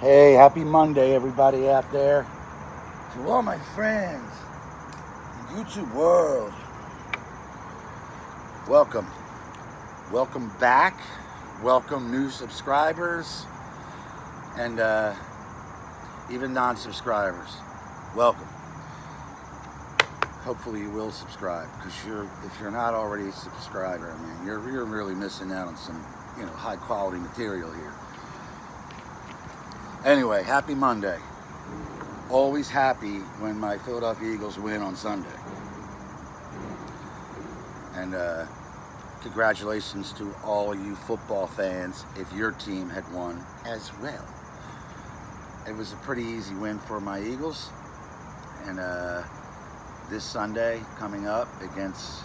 Hey, happy Monday, everybody out there. To all my friends in YouTube world, welcome. Welcome back. Welcome new subscribers and even non-subscribers. Welcome. Hopefully you will subscribe, because if you're not already a subscriber, I mean, you're really missing out on some high quality material here. Anyway, happy Monday. Always happy when my Philadelphia Eagles win on Sunday. And congratulations to all you football fans if your team had won as well. It was a pretty easy win for my Eagles. And this Sunday coming up against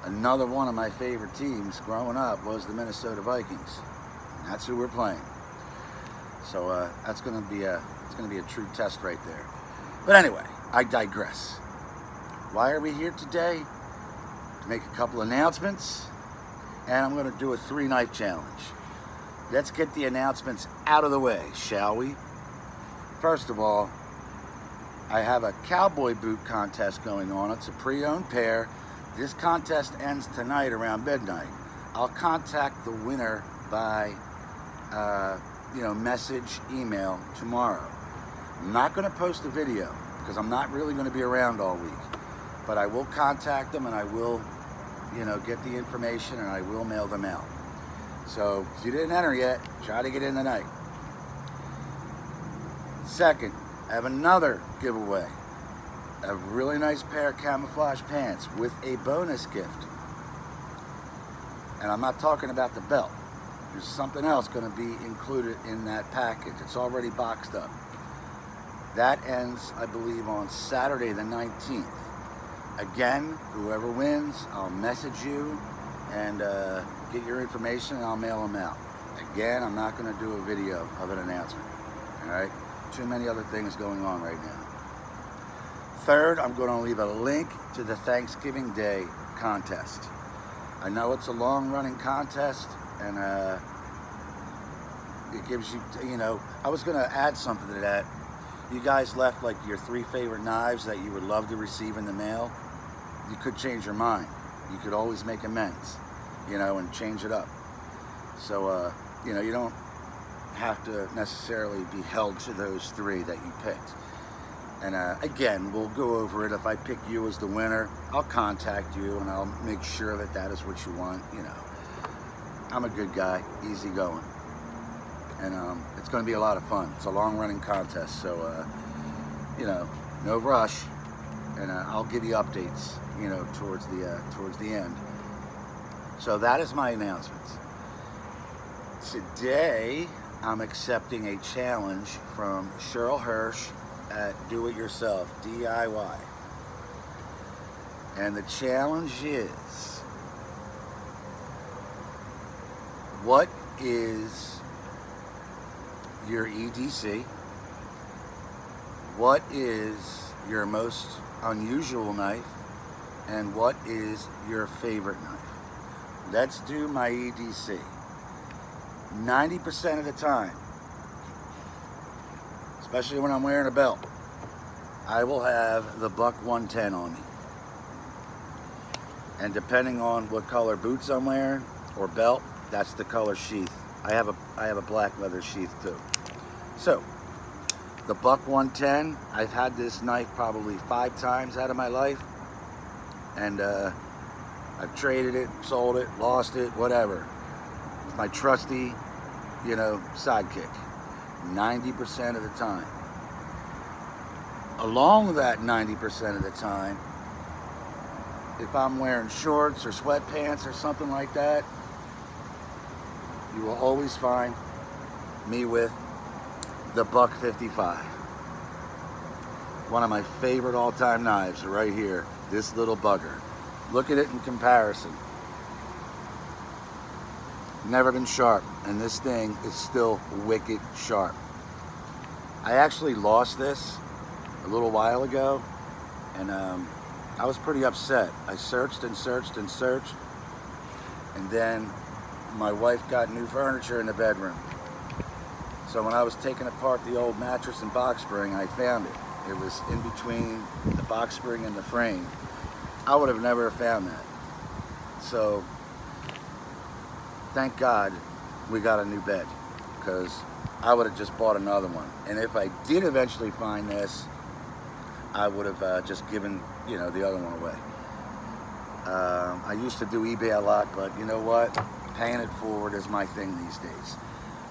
another one of my favorite teams growing up was the Minnesota Vikings. And that's who we're playing. So that's going to be a true test right there. But anyway, I digress. Why are we here today? To make a couple announcements, and I'm going to do a 3-knife challenge. Let's get the announcements out of the way, shall we? First of all, I have a cowboy boot contest going on. It's a pre-owned pair. This contest ends tonight around midnight. I'll contact the winner by message, email tomorrow. I'm not going to post a video because I'm not really going to be around all week, but I will contact them and I will, get the information and I will mail them out. So if you didn't enter yet, try to get in tonight. Second, I have another giveaway. A really nice pair of camouflage pants with a bonus gift. And I'm not talking about the belt. There's something else going to be included in that package. It's already boxed up. That ends, I believe, on Saturday the 19th. Again, whoever wins, I'll message you and get your information and I'll mail them out. Again, I'm not going to do a video of an announcement. All right? Too many other things going on right now. Third, I'm going to leave a link to the Thanksgiving Day contest. I know it's a long-running contest, and it gives you, I was going to add something to that. You guys left like your 3 favorite knives that you would love to receive in the mail. You could change your mind. You could always make amends, and change it up. So, you don't have to necessarily be held to those 3 that you picked. And again, we'll go over it. If I pick you as the winner, I'll contact you and I'll make sure that that is what you want. I'm a good guy, easy going. And it's going to be a lot of fun. It's a long-running contest, so, no rush. And I'll give you updates, towards the end. So that is my announcements. Today, I'm accepting a challenge from Cheryl Hirsch at Do It Yourself, DIY. And the challenge is, what is your EDC? What is your most unusual knife? And what is your favorite knife? Let's do my EDC. 90% of the time, especially when I'm wearing a belt, I will have the Buck 110 on me. And depending on what color boots I'm wearing or belt, that's the color sheath. I have a black leather sheath too. So, the Buck 110, I've had this knife probably 5 times out of my life. And I've traded it, sold it, lost it, whatever. It's my trusty, sidekick. 90% of the time. Along with that 90% of the time, if I'm wearing shorts or sweatpants or something like that, you will always find me with the Buck 55. One of my favorite all-time knives right here, this little bugger. Look at it in comparison. Never been sharp, and this thing is still wicked sharp. I actually lost this a little while ago, and I was pretty upset. I searched and searched and searched, and then my wife got new furniture in the bedroom. So when I was taking apart the old mattress and box spring, I found it. It was in between the box spring and the frame. I would have never found that. So thank God we got a new bed, because I would have just bought another one. And if I did eventually find this, I would have just given, you know, the other one away. I used to do eBay a lot, but you know what? Paying it forward is my thing these days.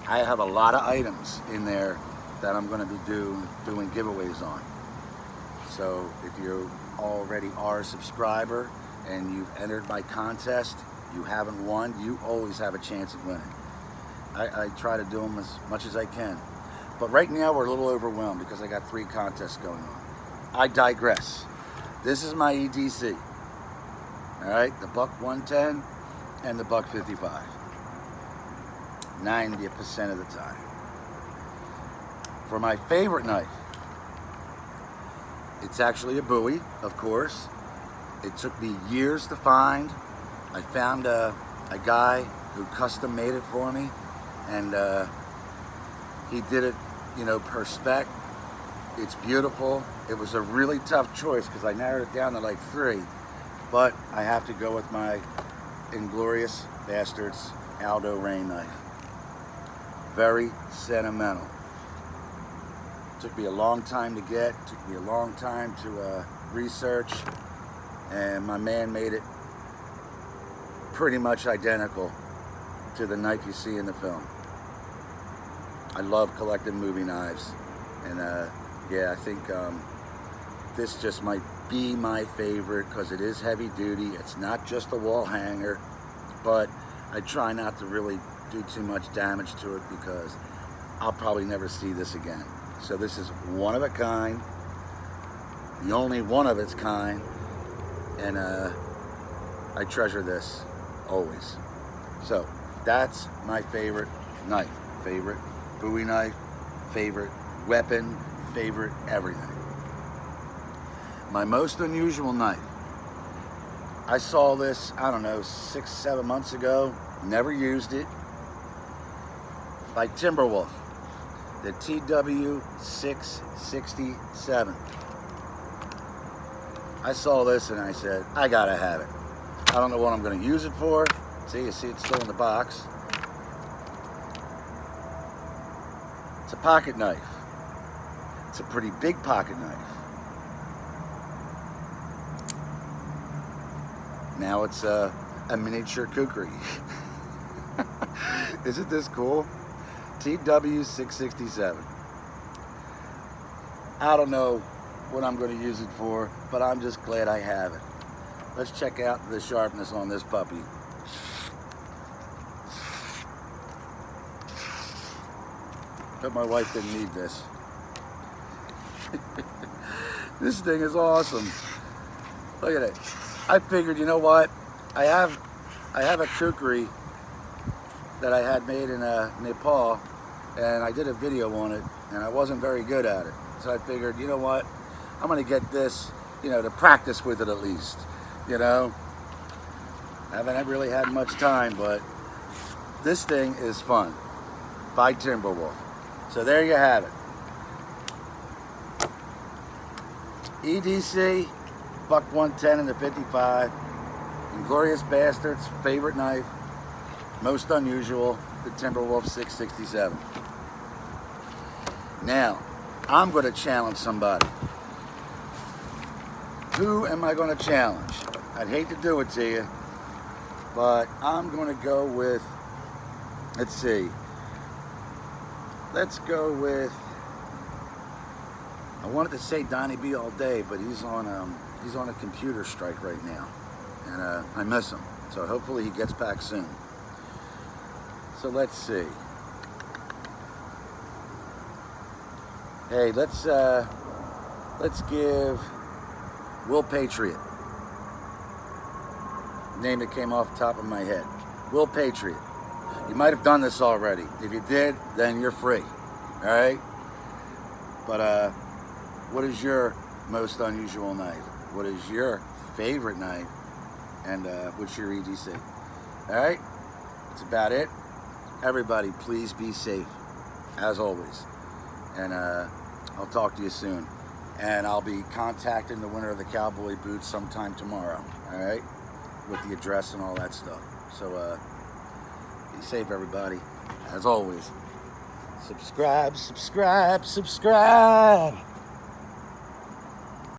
I have a lot of items in there that I'm going to be doing giveaways on. So if you already are a subscriber and you've entered my contest, you haven't won, you always have a chance at winning. I try to do them as much as I can. But right now we're a little overwhelmed because I got 3 contests going on. I digress. This is my EDC. All right, the buck 110 and the buck 55. 90% of the time. For my favorite knife, it's actually a Bowie, of course. It took me years to find. I found a guy who custom made it for me, and he did it, you know, per spec. It's beautiful. It was a really tough choice because I narrowed it down to like 3, but I have to go with my Inglorious Bastards Aldo Rain knife. Very sentimental. Took me a long time to get, took me a long time to research, and my man made it pretty much identical to the knife you see in the film. I love collecting movie knives, and yeah, I think this just might be my favorite because it is heavy duty. It's not just a wall hanger, but I try not to really do too much damage to it because I'll probably never see this again. So this is one of a kind, the only one of its kind, and I treasure this always. So that's my favorite knife, favorite Bowie knife, favorite weapon, favorite everything. My most unusual knife. I saw this, I don't know, 6-7 months ago, never used it, by Timberwolf, the TW667. I saw this and I said, I gotta have it. I don't know what I'm gonna use it for. See, you see it's still in the box. It's a pocket knife. It's a pretty big pocket knife. Now it's a miniature kukri. Isn't this cool? TW667. I don't know what I'm going to use it for, but I'm just glad I have it. Let's check out the sharpness on this puppy. But my wife didn't need this. This thing is awesome. Look at it. I figured, you know what? I have a kukri that I had made in Nepal, and I did a video on it, and I wasn't very good at it. So I figured, you know what? I'm gonna get this, you know, to practice with it at least. You know, I haven't really had much time, but this thing is fun. By Timberwolf. So there you have it. EDC, buck 110 and the 55. Inglorious Bastards, favorite knife. Most unusual, the Timberwolf 667. Now, I'm going to challenge somebody. Who am I going to challenge? I'd hate to do it to you, but I'm going to go with, let's see. Let's go with, I wanted to say Donnie B all day, but he's on a computer strike right now, and I miss him. So hopefully he gets back soon. So let's see. Hey, let's give Will Patriot. Name that came off the top of my head. Will Patriot. You might have done this already. If you did, then you're free. All right? But what is your most unusual knife? What is your favorite knife? And what's your EDC? All right? That's about it. Everybody, please be safe. as always. And I'll talk to you soon. And I'll be contacting the winner of the cowboy boots sometime tomorrow, all right? With the address and all that stuff. So be safe, everybody. As always, subscribe, subscribe, subscribe.